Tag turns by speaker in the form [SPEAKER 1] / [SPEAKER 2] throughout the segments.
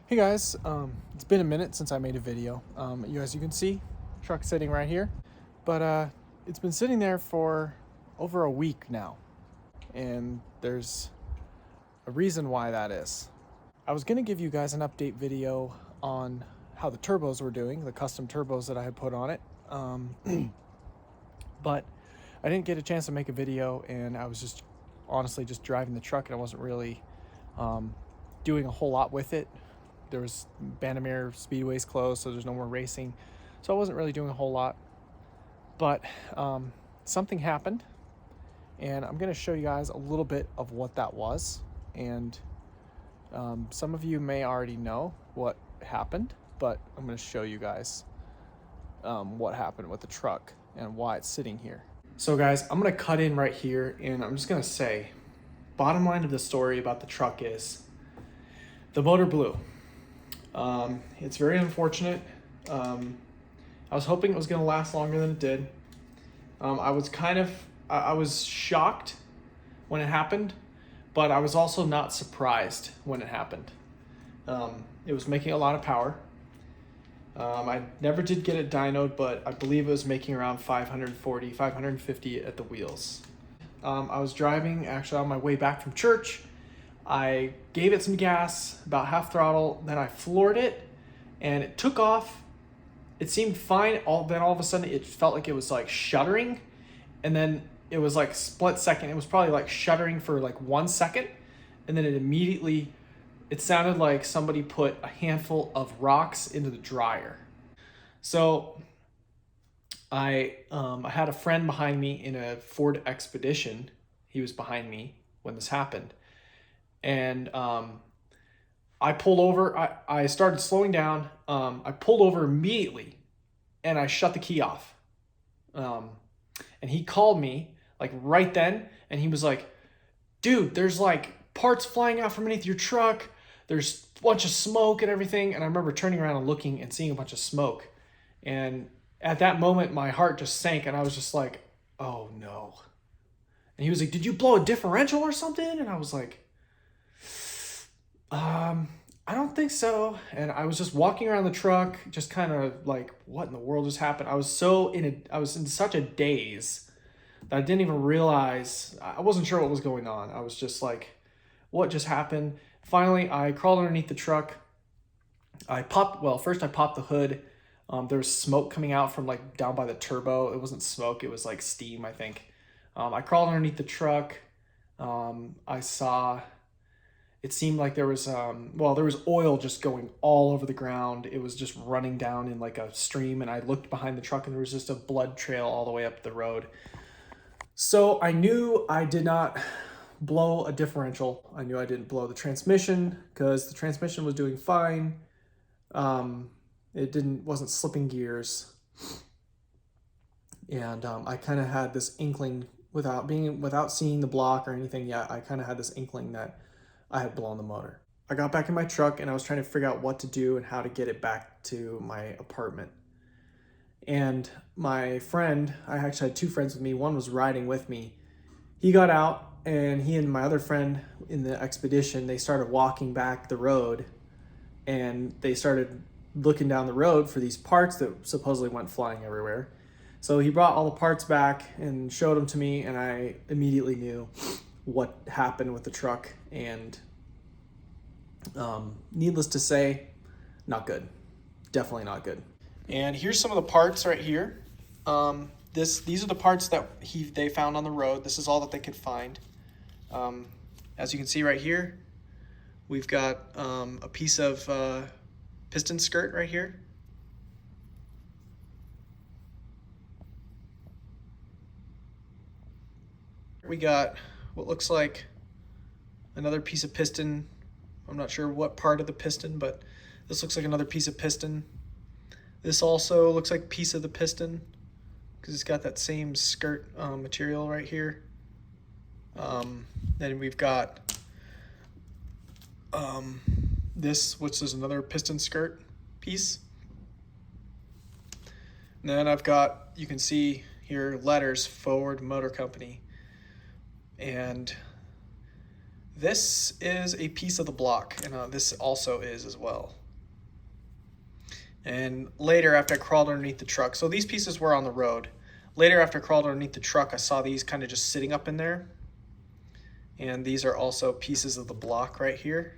[SPEAKER 1] Hey guys, it's been a minute since I made a video. As you can see, truck sitting right here, but it's been sitting there for over a week now, and there's a reason why that is. I was gonna give you guys an update video on how the turbos were doing, the custom turbos that I had put on it, but I didn't get a chance to make a video, and I was just honestly just driving the truck, and I wasn't really doing a whole lot with it. There was Bandamere Speedway's closed, so there's no more racing. So I wasn't really doing a whole lot. But something happened, and I'm going to show you guys a little bit of what that was. And some of you may already know what happened, but I'm going to show you guys what happened with the truck and why it's sitting here. So guys, I'm going to cut in right here, and I'm just going to say, bottom line of the story about the truck is the motor blew. It's very unfortunate. I was hoping it was going to last longer than it did. I was shocked when it happened, but I was also not surprised when it happened. It was making a lot of power. I never did get it dynoed, but I believe it was making around 540, 550 at the wheels. I was driving actually on my way back from church. I gave it some gas, about half throttle, then I floored it, and it took off. It seemed fine, then all of a sudden it felt like it was like shuddering, and then it was like split second. It was probably like shuddering for like 1 second, and then it sounded like somebody put a handful of rocks into the dryer. So I had a friend behind me in a Ford Expedition. He was behind me when this happened. And I pulled over. I started slowing down. I pulled over immediately, and I shut the key off. And he called me like right then, and he was like, dude, there's like parts flying out from beneath your truck. There's a bunch of smoke and everything. And I remember turning around and looking and seeing a bunch of smoke. And at that moment, my heart just sank, and I was just like, oh no. And he was like, did you blow a differential or something? And I was like, I don't think so. And I was just walking around the truck, just kind of like, what in the world just happened? I was in such a daze that I didn't even realize, I wasn't sure what was going on. I was just like, what just happened? Finally, I crawled underneath the truck. First I popped the hood. There was smoke coming out from like down by the turbo. It wasn't smoke, it was like steam, I think. I crawled underneath the truck. It seemed like there was oil just going all over the ground. It was just running down in like a stream, and I looked behind the truck and there was just a blood trail all the way up the road. So I knew I did not blow a differential. I knew I didn't blow the transmission because the transmission was doing fine. It wasn't slipping gears. And I kind of had this inkling without seeing the block or anything yet. I kind of had this inkling that I had blown the motor. I got back in my truck and I was trying to figure out what to do and how to get it back to my apartment. And my friend, I actually had two friends with me. One was riding with me. He got out, and he and my other friend in the Expedition, they started walking back the road, and they started looking down the road for these parts that supposedly went flying everywhere. So he brought all the parts back and showed them to me, and I immediately knew what happened with the truck. And needless to say, not good. Definitely not good. And here's some of the parts right here. These are the parts that they found on the road. This is all that they could find. As you can see right here, we've got a piece of piston skirt right here. We got what looks like another piece of piston. I'm not sure what part of the piston, but this looks like another piece of piston. This also looks like a piece of the piston because it's got that same skirt material right here. Then we've got this, which is another piston skirt piece. And then I've got, you can see here, letters, Ford Motor Company. And This is a piece of the block, and this also is as well. And later, after I crawled underneath the truck, so these pieces were on the road. Later, after I crawled underneath the truck, I saw these kind of just sitting up in there. And these are also pieces of the block right here.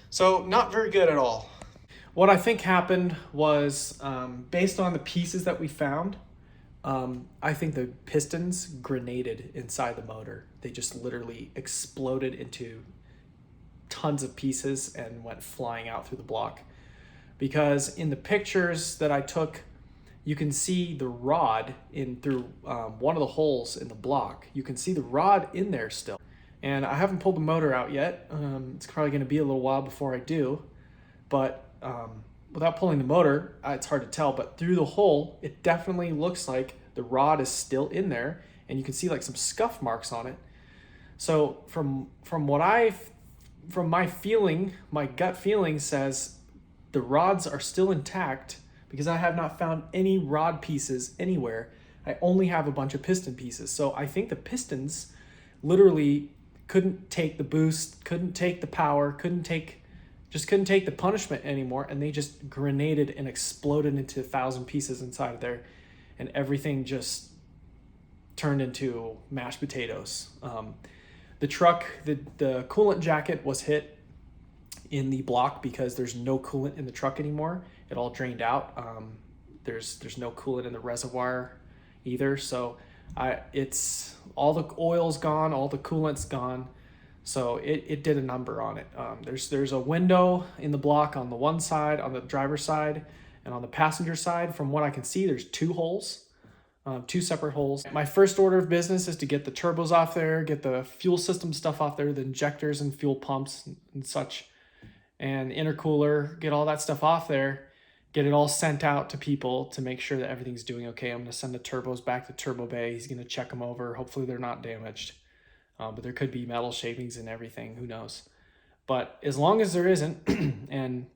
[SPEAKER 1] So not very good at all. What I think happened was, based on the pieces that we found, I think the pistons grenaded inside the motor. They just literally exploded into tons of pieces and went flying out through the block. Because in the pictures that I took, you can see the rod in through one of the holes in the block. You can see the rod in there still. And I haven't pulled the motor out yet. It's probably going to be a little while before I do. But without pulling the motor, it's hard to tell. But through the hole, it definitely looks like the rod is still in there. And you can see like some scuff marks on it. So from my feeling, my gut feeling says the rods are still intact, because I have not found any rod pieces anywhere. I only have a bunch of piston pieces. So I think the pistons literally couldn't take the boost, couldn't take the power, couldn't take the punishment anymore, and they just grenaded and exploded into 1,000 pieces inside of there, and everything just turned into mashed potatoes. The truck, the coolant jacket was hit in the block because there's no coolant in the truck anymore. It all drained out. There's no coolant in the reservoir either. So it's all the oil's gone, all the coolant's gone. So it did a number on it. There's a window in the block on the one side, on the driver's side, and on the passenger side. From what I can see, there's two holes, two separate holes. My first order of business is to get the turbos off there, get the fuel system stuff off there, the injectors and fuel pumps and such, and intercooler, get all that stuff off there, get it all sent out to people to make sure that everything's doing okay. I'm going to send the turbos back to Turbo Bay. He's going to check them over. Hopefully they're not damaged. But there could be metal shavings and everything. Who knows? But as long as there isn't, and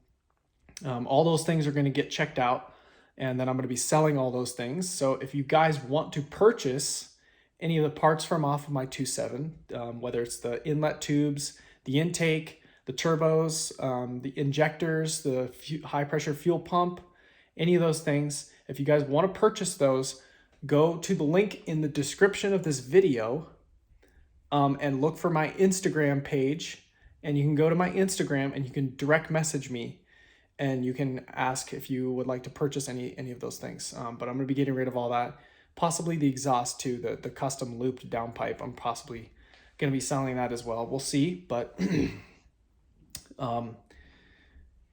[SPEAKER 1] all those things are going to get checked out, and then I'm going to be selling all those things. So if you guys want to purchase any of the parts from off of my 2.7, whether it's the inlet tubes, the intake, the turbos, the injectors, the high pressure fuel pump, any of those things, if you guys want to purchase those, go to the link in the description of this video, and look for my Instagram page, and you can go to my Instagram and you can direct message me, and you can ask if you would like to purchase any of those things. But I'm going to be getting rid of all that, possibly the exhaust too, the custom looped downpipe. I'm possibly going to be selling that as well. We'll see, but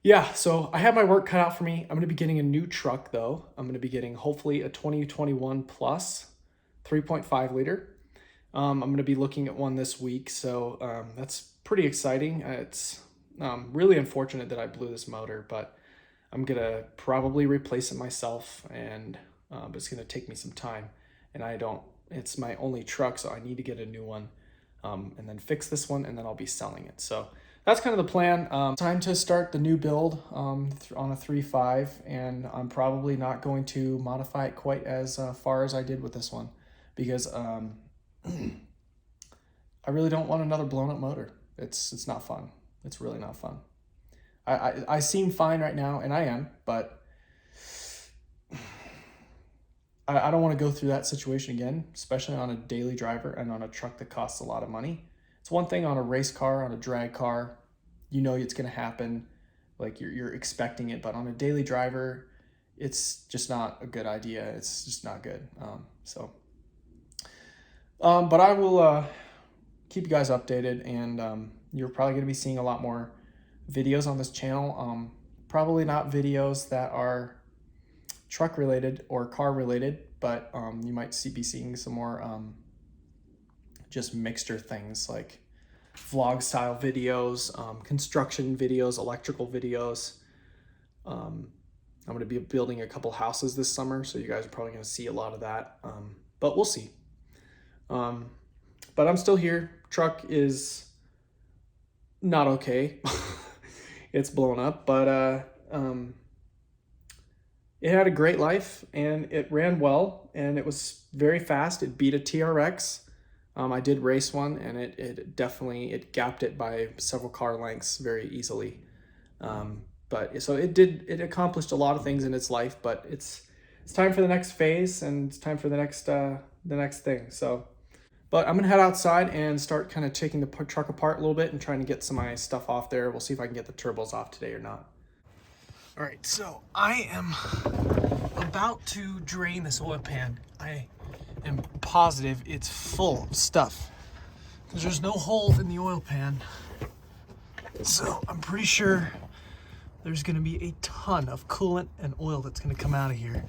[SPEAKER 1] yeah, so I have my work cut out for me. I'm going to be getting a new truck though. I'm going to be getting hopefully a 2021 plus 3.5 liter. I'm going to be looking at one this week, so that's pretty exciting. It's really unfortunate that I blew this motor, but I'm going to probably replace it myself, and but it's going to take me some time, and it's my only truck, so I need to get a new one, and then fix this one, and then I'll be selling it. So that's kind of the plan. Time to start the new build on a 3.5, and I'm probably not going to modify it quite as far as I did with this one, because I really don't want another blown up motor. It's not fun. It's really not fun. I seem fine right now, and I am, but I don't want to go through that situation again, especially on a daily driver and on a truck that costs a lot of money. It's one thing on a race car, on a drag car, you know it's going to happen, like you're expecting it, but on a daily driver, it's just not a good idea. It's just not good. But I will keep you guys updated, and you're probably going to be seeing a lot more videos on this channel. Probably not videos that are truck related or car related, but you might be seeing some more just mixture things like vlog style videos, construction videos, electrical videos. I'm going to be building a couple houses this summer, so you guys are probably going to see a lot of that, but we'll see. But I'm still here. Truck is not okay. It's blown up, but it had a great life and it ran well and it was very fast. It beat a TRX. I did race one and it definitely, it gapped it by several car lengths very easily. But so it accomplished a lot of things in its life, but it's time for the next phase and it's time for the next thing. So, but I'm gonna head outside and start kind of taking the truck apart a little bit and trying to get some of my stuff off there. We'll see if I can get the turbos off today or not. All right, so I am about to drain this oil pan. I am positive it's full of stuff because there's no hole in the oil pan. So I'm pretty sure there's gonna be a ton of coolant and oil that's gonna come out of here.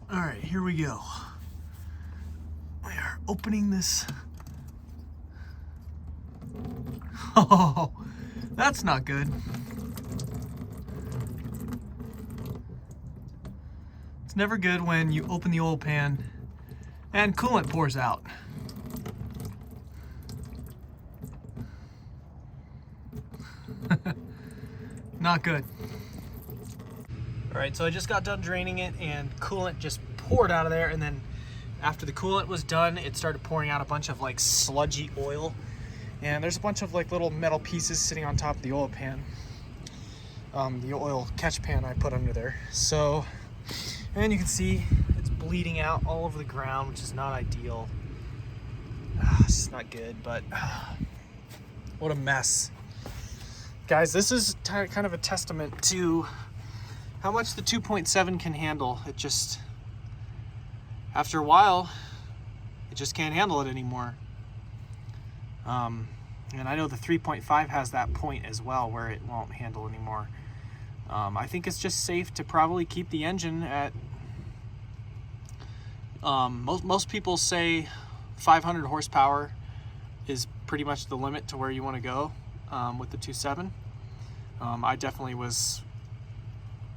[SPEAKER 1] All right, here we go. We are opening this. Oh, that's not good. It's never good when you open the oil pan and coolant pours out. Not good. All right, so I just got done draining it and coolant just poured out of there, and then after the coolant was done, it started pouring out a bunch of like sludgy oil, and there's a bunch of like little metal pieces sitting on top of the oil pan, the oil catch pan I put under there. So, and you can see it's bleeding out all over the ground, which is not ideal. It's just not good, but what a mess. Guys, this is kind of a testament to how much the 2.7 can handle. It just, after a while, it just can't handle it anymore. And I know the 3.5 has that point as well where it won't handle anymore. I think it's just safe to probably keep the engine at, most people say 500 horsepower is pretty much the limit to where you want to go with the 2.7. I definitely was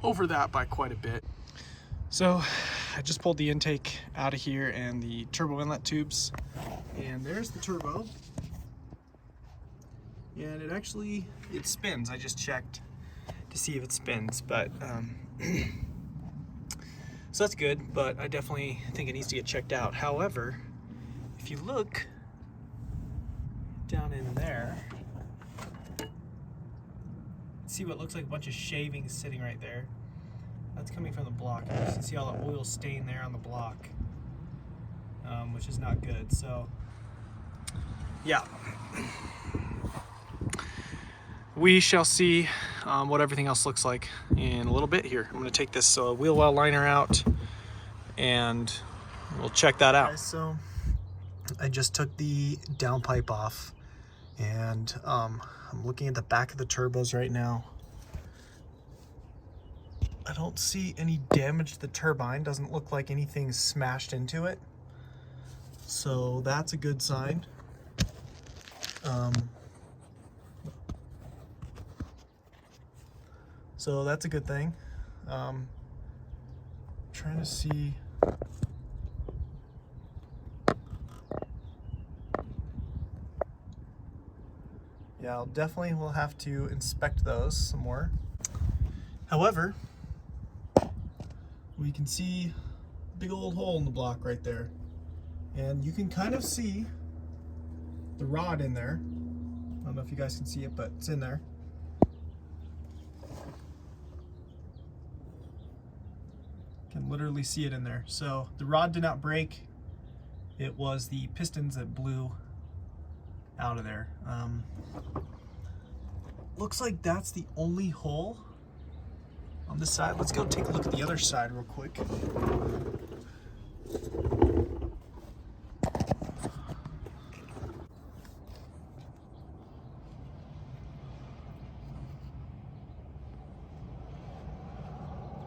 [SPEAKER 1] over that by quite a bit. So I just pulled the intake out of here and the turbo inlet tubes, and there's the turbo, and it spins. I just checked to see if it spins, but so that's good, but I definitely think it needs to get checked out. However, if you look down in there, see what looks like a bunch of shavings sitting right there. That's coming from the block. You can see all the oil stain there on the block, which is not good. So, yeah. We shall see what everything else looks like in a little bit here. I'm going to take this wheel well liner out and we'll check that out. Okay, so I just took the downpipe off, and I'm looking at the back of the turbos right now. I don't see any damage to the turbine. Doesn't look like anything's smashed into it. So that's a good sign. So that's a good thing. Trying to see. Yeah, I'll definitely will have to inspect those some more. However, we can see a big old hole in the block right there. And you can kind of see the rod in there. I don't know if you guys can see it, but it's in there. Can literally see it in there. So the rod did not break. It was the pistons that blew out of there. Looks like that's the only hole on this side. Let's go take a look at the other side real quick.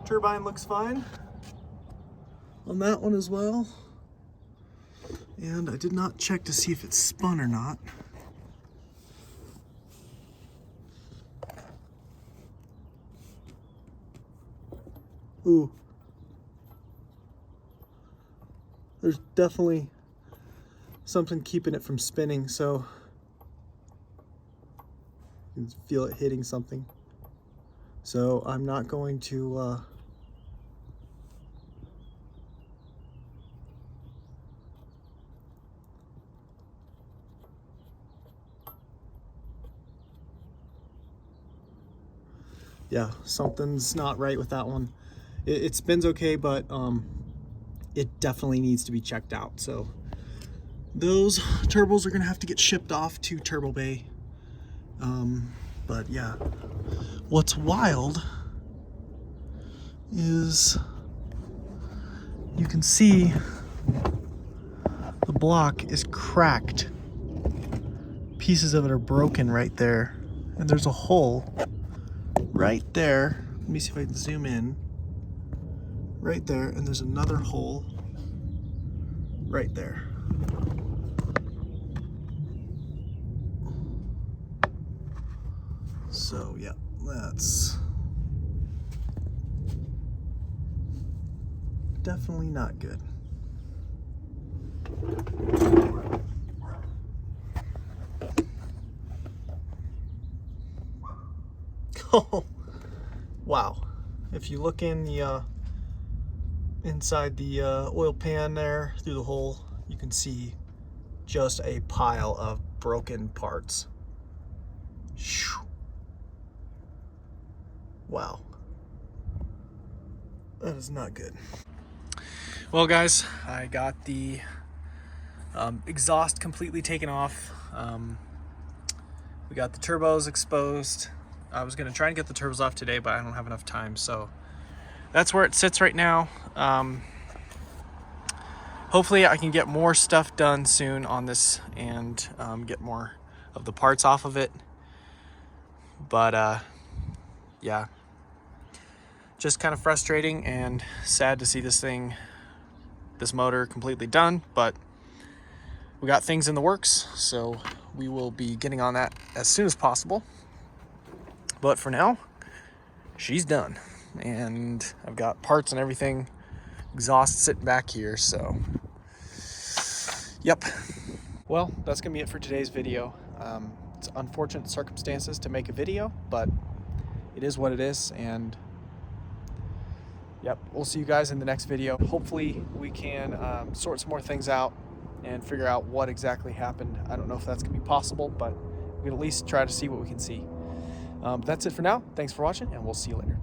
[SPEAKER 1] Turbine looks fine on that one as well. And I did not check to see if it's spun or not. Ooh. There's definitely something keeping it from spinning, so you can feel it hitting something. So I'm not going to yeah, something's not right with that one. It spins okay, but it definitely needs to be checked out. So those turbos are gonna have to get shipped off to Turbo Bay. But yeah, what's wild is you can see the block is cracked. Pieces of it are broken right there. And there's a hole right there. Let me see if I can zoom in. Right there, and there's another hole right there. So yeah, that's definitely not good. Oh, wow. If you look in the inside the oil pan there through the hole, you can see just a pile of broken parts. Wow. That is not good. Well guys, I got the exhaust completely taken off. We got the turbos exposed. I was gonna try and get the turbos off today, but I don't have enough time, so that's where it sits right now. Hopefully I can get more stuff done soon on this and get more of the parts off of it. But yeah, just kind of frustrating and sad to see this motor completely done, but we got things in the works, so we will be getting on that as soon as possible. But for now, she's done. And I've got parts and everything, exhaust sitting back here, so yep. Well, that's gonna be it for today's video. It's unfortunate circumstances to make a video, but it is what it is, and yep, we'll see you guys in the next video. Hopefully we can sort some more things out and figure out what exactly happened. I don't know if that's gonna be possible, but we can at least try to see what we can see. That's it for now. Thanks for watching, and we'll see you later.